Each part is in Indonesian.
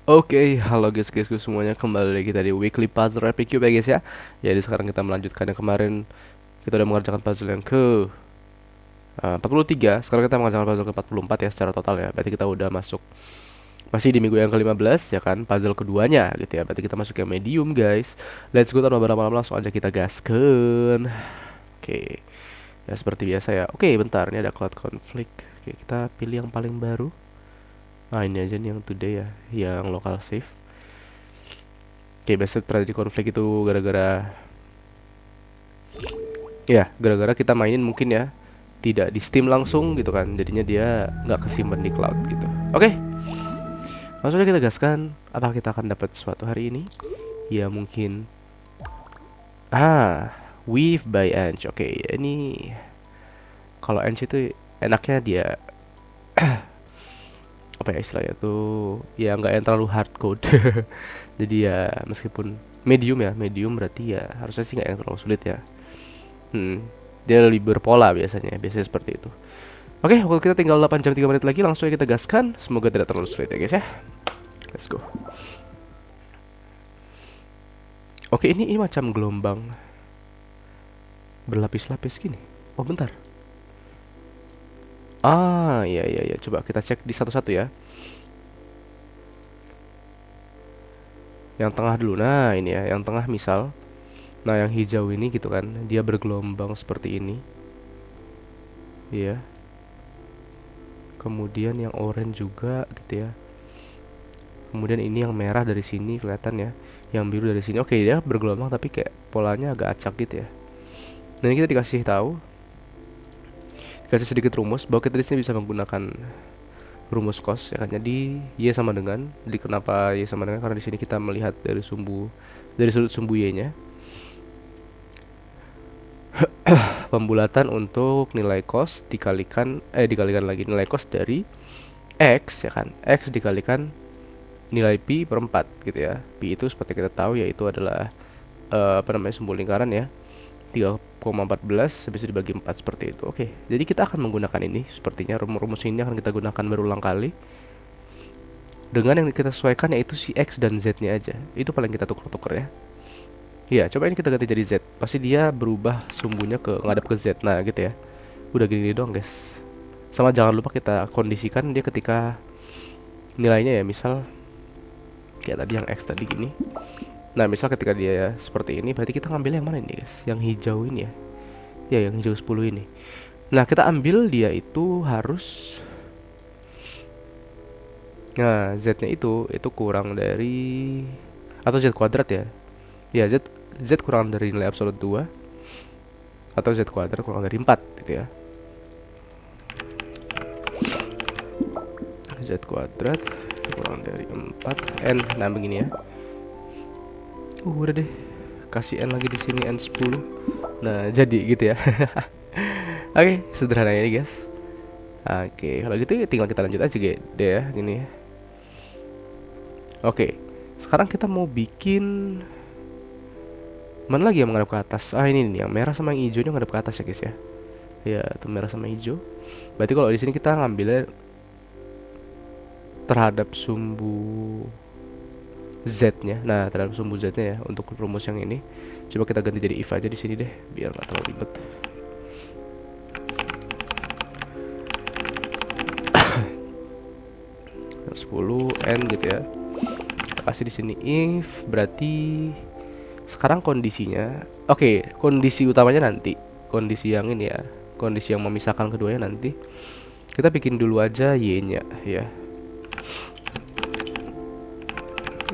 Oke, halo guys semuanya, kembali lagi kita di Weekly Puzzle RPQ ya guys ya. Jadi sekarang kita melanjutkan yang kemarin. Kita udah mengerjakan puzzle yang ke 43. Sekarang kita mengerjakan puzzle ke 44 ya secara total ya. Berarti kita udah masuk, masih di minggu yang ke-15 ya kan, puzzle keduanya gitu ya. Berarti kita masuk yang medium guys. Let's go, tanpa berlama-lama langsung aja kita gaskan. Oke, ya seperti biasa ya. Oke, bentar, ini ada cloud conflict. Oke, kita pilih yang paling baru. Nah, ini aja nih yang today ya, yang local save. Oke, biasa terjadi konflik itu gara-gara kita mainin mungkin ya tidak di Steam langsung gitu kan, jadinya dia nggak kesimpan di cloud gitu. Oke, langsung aja kita gaskan. Apakah kita akan dapat suatu hari ini? Ya mungkin. Weave by Ange. Oke, ini kalau Ange itu enaknya dia apa ya istilahnya tuh, ya nggak yang terlalu hard code. Jadi ya meskipun medium ya, medium berarti ya harusnya sih nggak yang terlalu sulit ya. Dia lebih berpola biasanya seperti itu. Oke, waktu kita tinggal 8 jam 3 menit lagi, langsung aja kita gaskan. Semoga tidak terlalu sulit ya guys ya. Let's go. Oke, ini macam gelombang berlapis-lapis gini. Oh, bentar. Iya iya iya, coba kita cek di satu-satu ya. Yang tengah dulu. Nah, ini ya, yang tengah misal. Nah, yang hijau ini gitu kan, dia bergelombang seperti ini. Iya. Kemudian yang oranye juga gitu ya. Kemudian ini yang merah dari sini kelihatan ya, yang biru dari sini. Oke, dia bergelombang tapi kayak polanya agak acak gitu ya. Dan kita dikasih sedikit rumus bahwa kita di sini bisa menggunakan rumus cos ya kan. Jadi y sama dengan, jadi kenapa y sama dengan, karena di sini kita melihat dari sudut sumbu y-nya. Pembulatan untuk nilai cos dikalikan lagi nilai cos dari x ya kan, x dikalikan nilai pi per 4 gitu ya. Pi itu seperti kita tahu yaitu adalah apa namanya, sumbu lingkaran ya, 3,14 habis itu dibagi 4 seperti itu. Oke, jadi kita akan menggunakan ini, sepertinya rumus ini akan kita gunakan berulang kali dengan yang kita sesuaikan, yaitu si x dan z nya aja. Itu paling kita tuker-tuker ya. Iya, coba ini kita ganti jadi z, pasti dia berubah sumbunya ke ngadap ke z. Nah gitu ya, udah gini doang guys. Sama jangan lupa kita kondisikan dia ketika nilainya ya, misal kayak tadi yang x tadi gini. Nah misal ketika dia seperti ini, berarti kita ngambil yang mana ini guys, yang hijau ini ya. Ya yang hijau 10 ini. Nah kita ambil dia itu harus, nah z nya itu kurang dari, atau z kuadrat ya. Ya z kurang dari nilai absolut 2, atau z kuadrat kurang dari 4 gitu ya. Z kuadrat kurang dari 4 n. Nah begini ya. Udah deh, kasih n lagi di sini, n 10. Nah jadi gitu ya. Oke, sederhana ini guys. Oke, kalau gitu tinggal kita lanjut aja deh ya, gini ya. Oke, sekarang kita mau bikin mana lagi yang menghadap ke atas? Ini nih, yang merah sama yang hijaunya menghadap ke atas ya guys ya. Ya, itu merah sama hijau. Berarti kalau di sini kita ngambilnya terhadap sumbu z-nya. Nah, terhadap sumbu z-nya ya untuk rumus yang ini. Coba kita ganti jadi if aja di sini deh, biar nggak terlalu ribet. 10 n gitu ya. Kita kasih di sini if, berarti sekarang kondisinya, oke, kondisi utamanya nanti, kondisi yang ini ya, kondisi yang memisahkan keduanya nanti. Kita bikin dulu aja y-nya ya.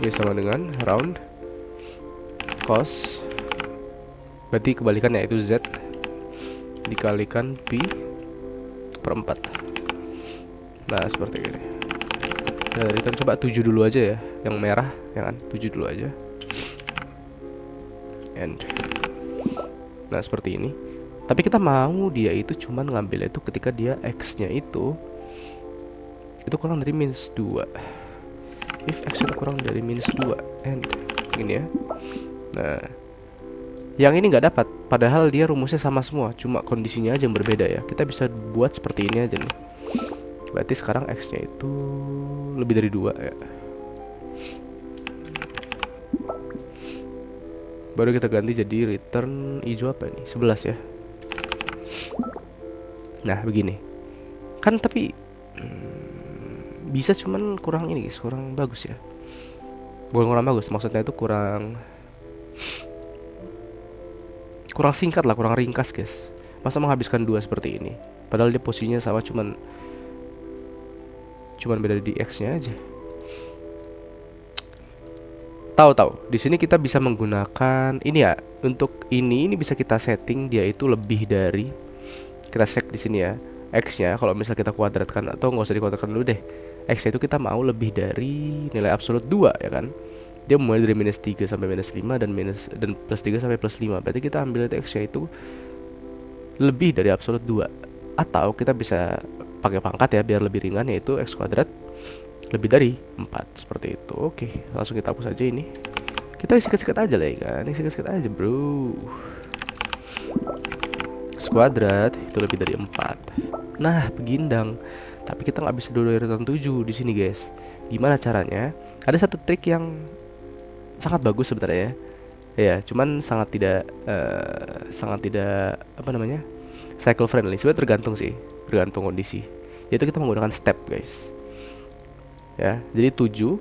Y sama dengan round cos, berarti kebalikannya itu z dikalikan pi per 4. Nah seperti ini. Nah, kita coba 7 dulu aja ya, yang merah ya kan, 7 dulu aja. And nah seperti ini. Tapi kita mau dia itu cuman ngambil itu ketika dia x-nya itu kurang dari minus 2. If x itu kurang dari minus 2 and gini ya. Nah yang ini nggak dapat, padahal dia rumusnya sama semua, cuma kondisinya aja yang berbeda ya. Kita bisa buat seperti ini aja nih. Berarti sekarang x nya itu lebih dari 2 ya. Baru kita ganti jadi return hijau apa ini? 11 ya. Nah, begini. Kan tapi bisa, cuman kurang ini guys, kurang bagus ya. Bukan kurang bagus, maksudnya itu kurang singkat lah, kurang ringkas guys. Masa menghabiskan 2 seperti ini? Padahal dia posisinya sama, cuman beda di X-nya aja. Tahu di sini kita bisa menggunakan ini ya. Untuk ini bisa kita setting dia itu lebih dari, kita set di sini ya, X-nya kalau misal kita kuadratkan, atau nggak usah dikuadratkan dulu deh. X-nya itu kita mau lebih dari nilai absolut 2 ya kan. Dia mulai dari -3 sampai -5 dan +3 sampai +5. Berarti kita ambil itu X-nya itu lebih dari absolut 2. Atau kita bisa pakai pangkat ya biar lebih ringan, yaitu X kuadrat lebih dari 4 seperti itu. Oke, langsung kita hapus aja ini. Kita sikat-sikat aja lah ya kan. Ini sikat-sikat aja, bro. X kuadrat itu lebih dari 4. Nah, begindang. Tapi kita nggak bisa dulu return 7 di sini, guys. Gimana caranya? Ada satu trik yang sangat bagus sebenarnya. Ya, cuman sangat tidak apa namanya? Cycle friendly. Sebenarnya tergantung sih, tergantung kondisi. Yaitu kita menggunakan step, guys. Ya, jadi 7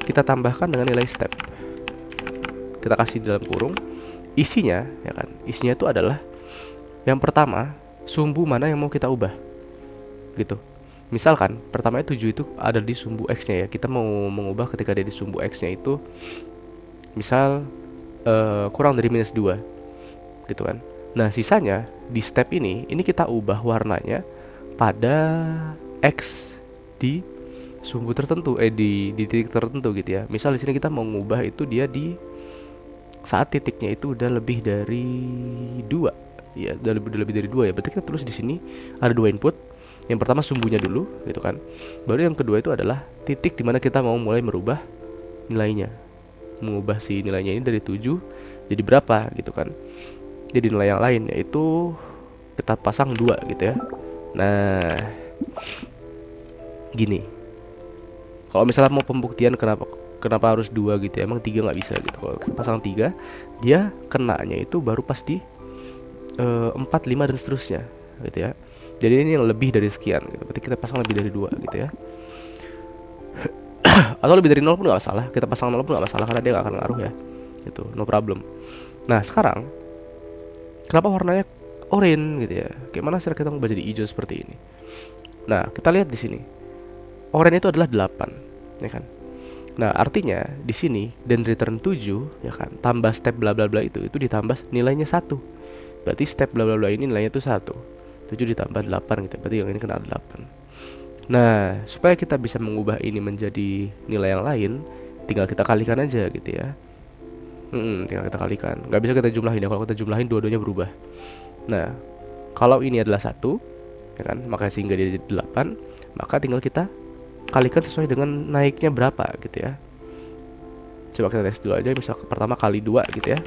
kita tambahkan dengan nilai step. Kita kasih di dalam kurung. Isinya, ya kan? Isinya itu adalah yang pertama, sumbu mana yang mau kita ubah. Gitu. Misalkan pertama 7 itu ada di sumbu X-nya ya. Kita mau mengubah ketika ada di sumbu X-nya itu misal kurang dari -2 gitu kan. Nah, sisanya di step ini kita ubah warnanya pada X di sumbu tertentu, di titik tertentu gitu ya. Misal di sini kita mau mengubah itu dia di saat titiknya itu udah lebih dari 2. Ya, udah lebih dari 2 ya. Berarti kita tulis di sini ada 2 input. Yang pertama sumbunya dulu gitu kan. Baru yang kedua itu adalah titik dimana kita mau mulai merubah nilainya. Mengubah si nilainya ini dari 7 jadi berapa gitu kan. Jadi nilai yang lain, yaitu kita pasang 2 gitu ya. Nah, gini. Kalau misalnya mau pembuktian kenapa harus 2 gitu ya, emang 3 nggak bisa gitu. Kalau kita pasang 3, dia kenanya itu baru pasti 4, 5 dan seterusnya gitu ya. Jadi ini yang lebih dari sekian gitu. Berarti kita pasang lebih dari 2 gitu ya. Atau lebih dari 0 pun nggak masalah. Kita pasang 0 pun nggak masalah karena dia nggak akan ngaruh ya. Itu no problem. Nah, sekarang kenapa warnanya oranye gitu ya? Gimana cara kita ngubah jadi hijau seperti ini? Nah, kita lihat di sini. Oranye itu adalah 8, ya kan? Nah, artinya di sini dan return 7 ya kan, tambah step bla bla bla itu ditambah nilainya 1. Berarti step bla bla bla ini nilainya itu 1. 7 ditambah 8 gitu. Berarti yang ini kena 8. Nah, supaya kita bisa mengubah ini menjadi nilai yang lain, tinggal kita kalikan aja gitu ya. Tinggal kita kalikan. Nggak bisa kita jumlahin ya. Kalau kita jumlahin dua-duanya berubah. Nah, kalau ini adalah 1 ya kan, maka sehingga dia jadi 8, maka tinggal kita kalikan sesuai dengan naiknya berapa gitu ya. Coba kita tes dulu aja. Misal pertama kali 2 gitu ya.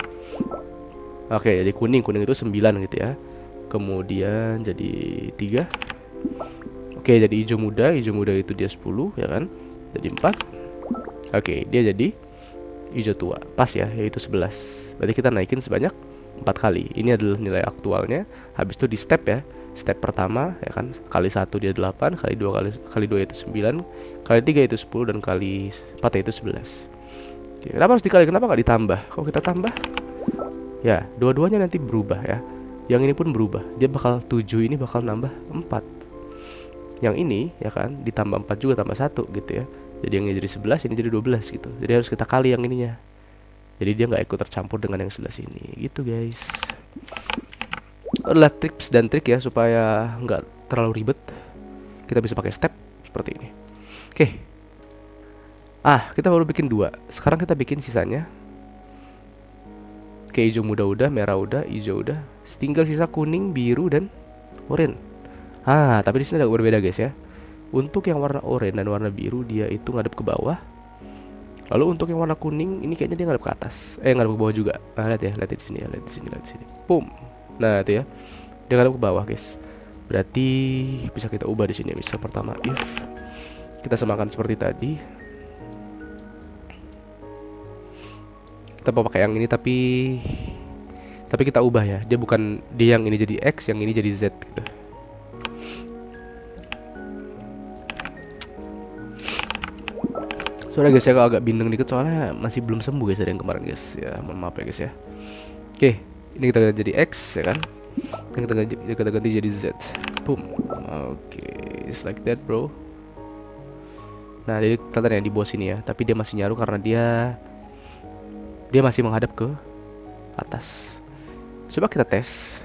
Oke, jadi kuning itu 9 gitu ya. Kemudian jadi 3. Oke, jadi hijau muda itu dia 10 ya kan. Jadi 4. Oke, dia jadi hijau tua. Pas ya, yaitu 11. Berarti kita naikin sebanyak 4 kali. Ini adalah nilai aktualnya. Habis itu di step ya. Step pertama ya kan, kali 1 dia 8, kali 2 itu 9, kali 3 itu 10, dan kali 4 itu 11. Oke, kenapa harus dikali? Kenapa nggak ditambah? Kalau kita tambah ya, dua-duanya nanti berubah ya. Yang ini pun berubah. Dia bakal 7 ini bakal nambah 4. Yang ini ya kan ditambah 4 juga tambah 1 gitu ya. Jadi yang ini jadi 11, ini jadi 12 gitu. Jadi harus kita kali yang ininya. Jadi dia nggak ikut tercampur dengan yang sebelah sini gitu, guys. Adalah tips dan trik ya supaya nggak terlalu ribet. Kita bisa pakai step seperti ini. Oke. Kita baru bikin 2. Sekarang kita bikin sisanya. Oke, hijau muda udah, merah udah, hijau udah. Tinggal sisa kuning, biru, dan oranye. Tapi di sini ada berbeda, guys ya. Untuk yang warna oranye dan warna biru dia itu ngadep ke bawah. Lalu untuk yang warna kuning ini kayaknya dia ngadep ke atas. Ngadep ke bawah juga. Lihat ya, lihat di sini ya, lihat di sini. Boom. Nah, itu ya. Dia ngadep ke bawah, guys. Berarti bisa kita ubah di sini. Misal pertama if kita samakan seperti tadi. kita mau pakai yang ini tapi kita ubah ya, dia bukan dia yang ini jadi X, yang ini jadi Z gitu. Soalnya guys ya, kalau agak bindeng dikit soalnya masih belum sembuh guys dari yang kemarin guys ya, mohon maaf ya guys ya. Oke, ini kita ganti jadi X ya kan, ini kita ganti jadi Z, boom. Oke, it's like that bro. Nah jadi kelihatan ya di bawah sini ya, tapi dia masih nyaru karena dia masih menghadap ke atas. Coba kita tes.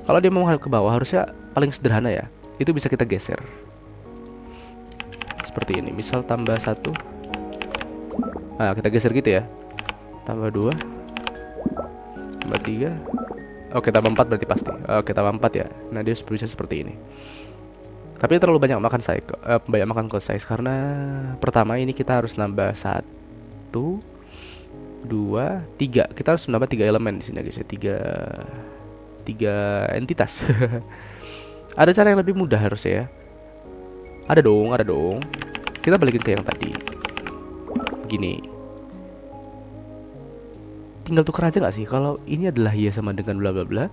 Kalau dia mau menghadap ke bawah, harusnya paling sederhana ya, itu bisa kita geser seperti ini. Misal tambah 1, nah kita geser gitu ya, tambah 2, tambah 3, oke tambah 4 berarti pasti. Oke tambah 4 ya. Nah dia bisa seperti ini. Tapi terlalu banyak makan banyak makan code size karena pertama ini kita harus nambah 1, 2, 3. Kita harus nambah 3 elemen di sini guys ya, 3 entitas. Ada cara yang lebih mudah harusnya ya. Ada dong. Kita balikin ke yang tadi. Begini. Tinggal tuker aja nggak sih? Kalau ini adalah Y sama dengan bla bla bla.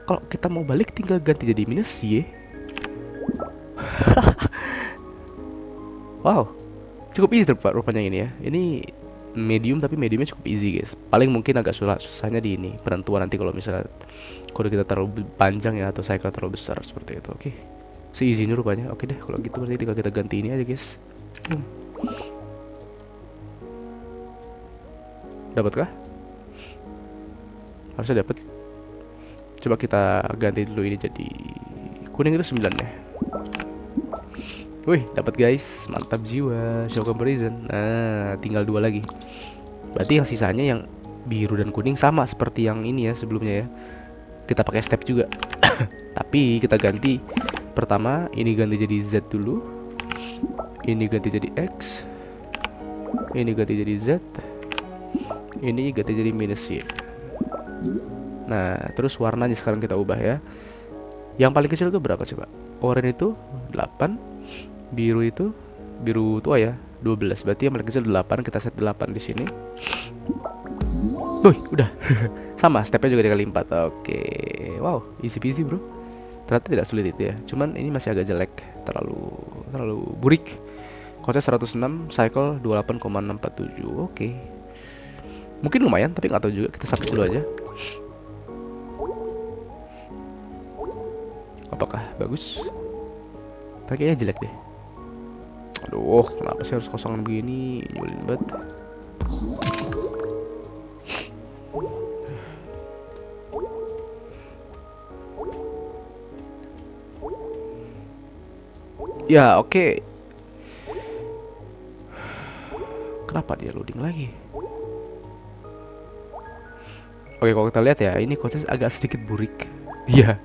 Kalau kita mau balik tinggal ganti jadi minus Y. Wow. Cukup easy rupanya ini ya. Ini medium tapi mediumnya cukup easy guys. Paling mungkin agak susahnya di ini penentuan nanti kalau misalnya kode kita terlalu panjang ya atau cycle terlalu besar seperti itu. Oke. Se-easy ini rupanya. Oke deh kalau gitu berarti tinggal kita ganti ini aja guys. Dapatkah? Harusnya dapat. Coba kita ganti dulu ini jadi kuning itu 9 ya. Wih, dapat guys. Mantap jiwa. Show comparison. Nah, tinggal 2 lagi. Berarti yang sisanya yang biru dan kuning sama seperti yang ini ya sebelumnya ya. Kita pakai step juga. Tapi kita ganti. Pertama, ini ganti jadi Z dulu. Ini ganti jadi X. Ini ganti jadi Z. Ini ganti jadi minus Y. Nah, terus warnanya sekarang kita ubah ya. Yang paling kecil itu berapa coba? Oranye itu 8. Biru tua ya 12. Berarti yang paling kecil 8. Kita set 8 di sini. Wih, udah. Sama, stepnya juga dikali 4. Oke. Wow, easy peasy bro. Ternyata tidak sulit itu ya. Cuman ini masih agak jelek, terlalu burik. Kode 106, cycle 28,647. Oke. Mungkin lumayan, tapi nggak tahu juga. Kita submit dulu aja. Apakah bagus? Tapi kayaknya jelek deh. Aduh, kenapa sih harus kosongan begini? Nyebelin banget. Ya, oke. Kenapa dia loading lagi? Oke, kalau kita lihat ya, ini codenya agak sedikit burik. Iya,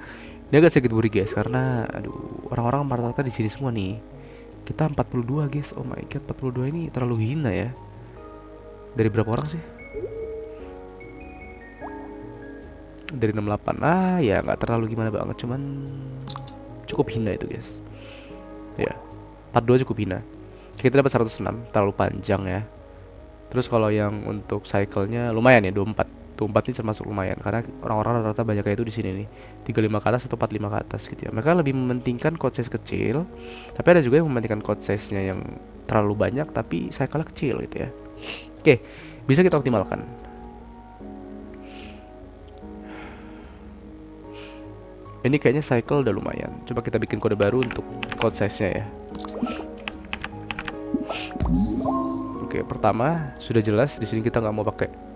ini agak sedikit burik guys, karena aduh, orang-orang rata-rata di sini semua nih. Kita 42 guys. Oh my god, 42 ini terlalu hina ya. Dari berapa orang sih? Dari 68. Ah, ya nggak terlalu gimana banget, cuman cukup hina itu guys. Ya, 42 cukup hina. Kita dapat 106, terlalu panjang ya. Terus kalau yang untuk cycle-nya lumayan ya, 24. 24 ini termasuk lumayan karena orang-orang rata-rata banyak kayak itu di sini nih. 35 ke atas atau 45 ke atas gitu ya. Mereka lebih mementingkan code size kecil, tapi ada juga yang mementingkan code size-nya yang terlalu banyak tapi cycle-nya kecil gitu ya. Oke, bisa kita optimalkan. Ini kayaknya cycle udah lumayan. Coba kita bikin kode baru untuk code size-nya ya. Oke, pertama sudah jelas di sini kita nggak mau pakai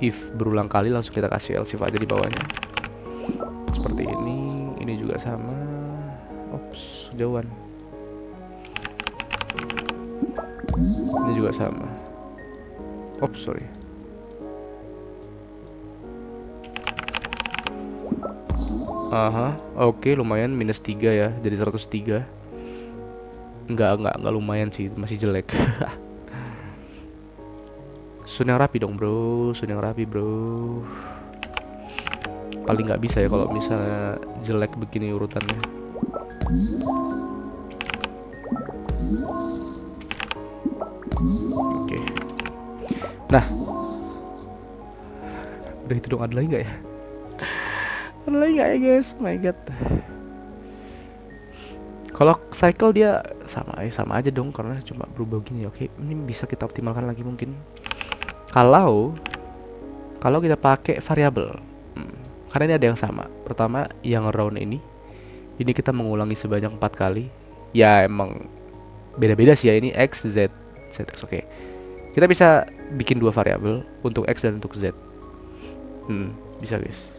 if berulang kali, langsung kita kasih else if aja di bawahnya. Seperti ini juga sama. Ops, jauhan. Ini juga sama. Ops, sorry. Aha, oke, lumayan minus 3 ya, jadi 103. Enggak lumayan sih, masih jelek. Sun yang rapi dong bro, sun yang rapi bro. Paling nggak bisa ya kalau misalnya jelek begini urutannya. Oke. Nah, udah itu dong, ada lagi nggak ya? Ada lagi nggak ya guys? Oh my god. Kalau cycle dia sama aja dong karena cuma berubah gini. Oke, ini bisa kita optimalkan lagi mungkin. Kalau kalau kita pakai variabel, karena ini ada yang sama. Pertama yang round ini kita mengulangi sebanyak 4 kali. Ya emang beda-beda sih ya, ini x, z, x. Oke. Kita bisa bikin dua variabel untuk x dan untuk z. Bisa guys.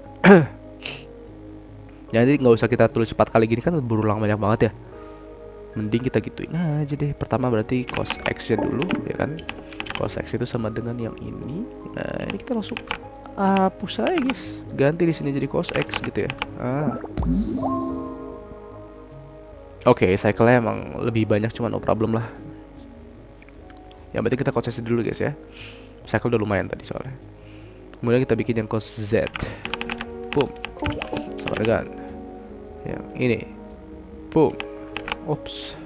Jadi nggak usah kita tulis 4 kali gini kan berulang banyak banget ya. Mending kita gituin aja deh. Pertama berarti cos x nya dulu ya kan. Cos x itu sama dengan yang ini. Nah ini kita langsung hapus aja guys. Ganti di sini jadi cos x gitu ya. Oke, cycle-nya emang lebih banyak, cuman no problem lah. Yang penting kita cos x dulu guys ya. Cycle udah lumayan tadi soalnya. Kemudian kita bikin yang cos z. Boom. Sama dengan yang ini. Boom. Oops.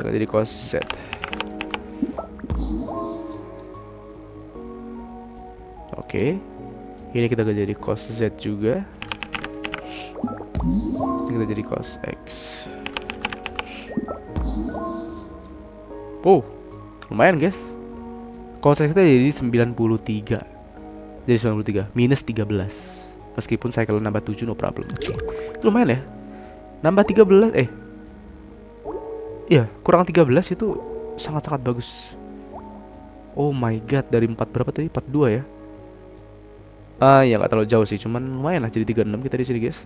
Nah, jadi cos z. Oke. Ini kita jadi cos z juga. Ini kita jadi cos x. Oh, lumayan guys. Cos x kita jadi 93. Jadi 93 minus 13. Meskipun cycle nambah 7 no problem. Itu lumayan ya. Nambah 13 iya, kurang 13 itu sangat-sangat bagus. Oh my god, dari 4 berapa tadi? 42 ya. Ya nggak terlalu jauh sih, cuman lumayan lah jadi 36 kita di sini guys.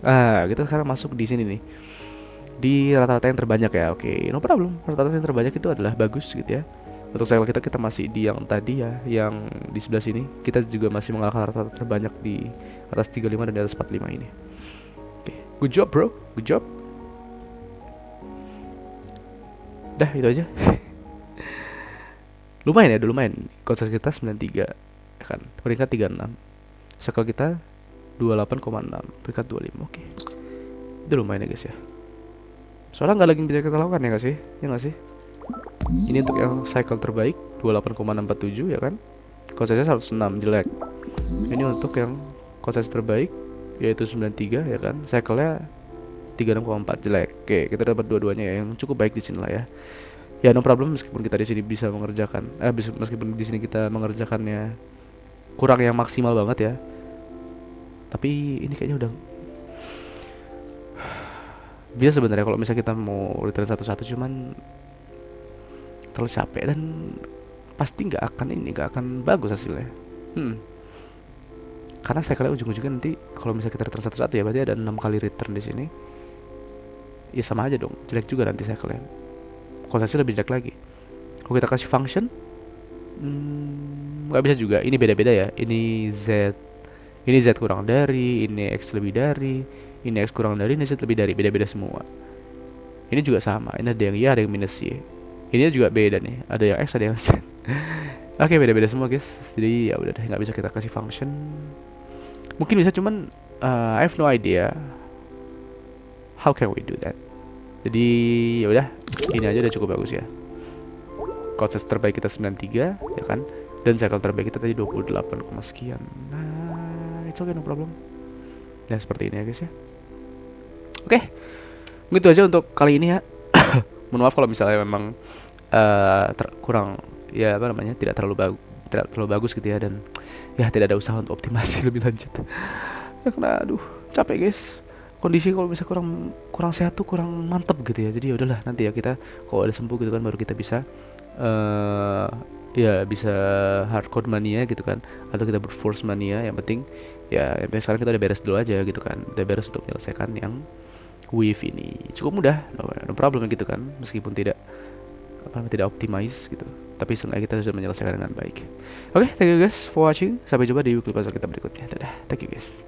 Kita sekarang masuk di sini nih. Di rata-rata yang terbanyak ya. Oke, no problem. Rata-rata yang terbanyak itu adalah bagus gitu ya. Untuk cycle kita masih di yang tadi ya, yang di sebelah sini. Kita juga masih mengalahkan rata-rata terbanyak di atas 35 dan di atas 45 ini. Oke, good job bro, good job. Dah itu aja. Lumayan ya, udah lumayan. Konses kita 93 ya kan. Peringkat 36. Cycle kita 28,6, peringkat 25. Oke. Itu lumayan ya guys ya. Soalnya nggak lagi bisa kita lakukan ya nggak sih? Ya nggak sih? Ini untuk yang cycle terbaik 28,647 ya kan. Konsesnya 106 jelek. Ini untuk yang konses terbaik yaitu 93 ya kan. Cycle-nya 36,4 jelek. Oke, kita dapat dua-duanya ya, yang cukup baik di sini lah ya. Ya no problem meskipun kita di sini bisa mengerjakan meskipun di sini kita mengerjakannya kurang yang maksimal banget ya. Tapi ini kayaknya udah bisa sebenarnya kalau misalnya kita mau return satu-satu, cuman terlalu capek dan pasti nggak akan bagus hasilnya. Karena saya kira ujung-ujungnya nanti kalau misalnya kita return satu-satu ya berarti ada 6 kali return di sini. Ya sama aja dong, jelek juga nanti saya kalian. Konsepnya lebih jelek lagi. Kalau kita kasih function, nggak bisa juga. Ini beda-beda ya. Ini z kurang dari, ini x lebih dari, ini x kurang dari, ini z lebih dari. Beda-beda semua. Ini juga sama. Ini ada yang y, ada yang minus y. Ini juga beda nih. Ada yang x, ada yang z. Oke, beda-beda semua guys. Jadi ya udah deh, nggak bisa kita kasih function. Mungkin bisa, cuman I have no idea how can we do that. Jadi ya udah, ini aja udah cukup bagus ya. Konses terbaik kita 93 ya kan, dan cycle terbaik kita tadi 28, sekian. Nah, it's okay, no problem. Ya seperti ini ya guys ya. Oke, begitu aja untuk kali ini ya. Mohon maaf kalau misalnya memang kurang ya apa namanya, tidak terlalu bagus gitu ya, dan ya tidak ada usaha untuk optimasi lebih lanjut. Ya karena aduh capek guys. Kondisi kalau misalnya kurang sehat tuh kurang mantep gitu ya. Jadi ya udahlah, nanti ya kita kalau ada sembuh gitu kan baru kita bisa ya bisa hardcore mania gitu kan, atau kita brute force mania. Yang penting ya sekarang kita udah beres dulu aja gitu kan, udah beres untuk menyelesaikan yang wave ini. Cukup mudah, no problem gitu kan, meskipun tidak optimize gitu, tapi sebenarnya kita sudah menyelesaikan dengan baik. Oke, thank you guys for watching. Sampai jumpa di clip kita berikutnya. Dadah, thank you guys.